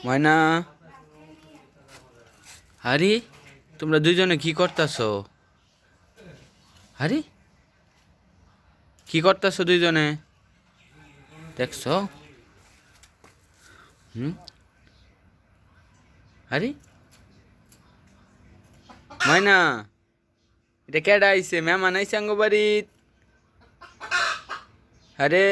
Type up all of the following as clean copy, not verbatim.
ময়না, হারি তোমরা দুইজনে কি করতাছো? হারি কি করতাছো দুইজনে? দেখছো? হারি ময়না, এটা কেডা আইছে? মেহমান আইছে আঙ্গ বাড়িত। আরে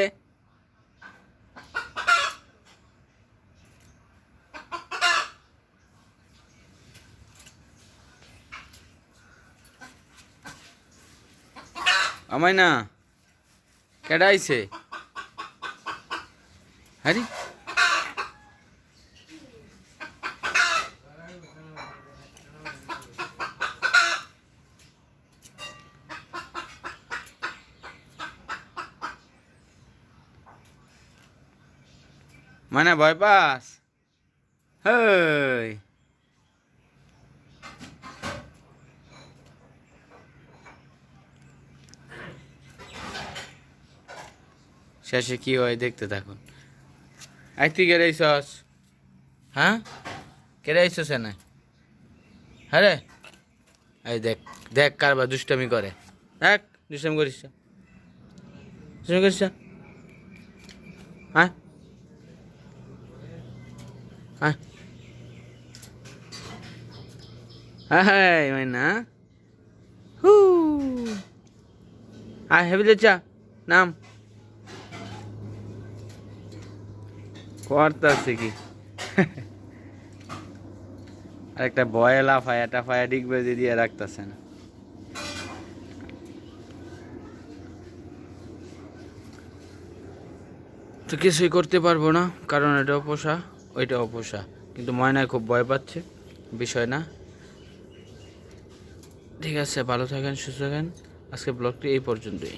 আমায় না, কেডা আইছে? আরে মানে ভয় পাস? হেই শেষে কি হয় দেখতে থাকুন। আই তুই কেড়ে আইসস? হ্যাঁ, কেড়ে আইসস না? হ্যাঁ রে, এই দেখ দেখ কারবার দুষ্টামি করে। দেখ দুষ্টামি করিস না, দুষ্টামি করিস না। হ্যাঁ হ্যাঁ হ্যাঁ মাইনা, হু আয় হেবিলে চা নাম করতাছে কি? আর একটা বয়ে লাফায়া টাফায়া ডিগবাজি দিয়ে রাখতেছে না। তো কিছুই করতে পারবো না, কারণ এটাও পোষা ওইটাও পোষা, কিন্তু ময়নায় খুব ভয় পাচ্ছে, বিষয় না। ঠিক আছে, ভালো থাকেন, সুস্থ থাকেন। আজকে ব্লগটি এই পর্যন্তই।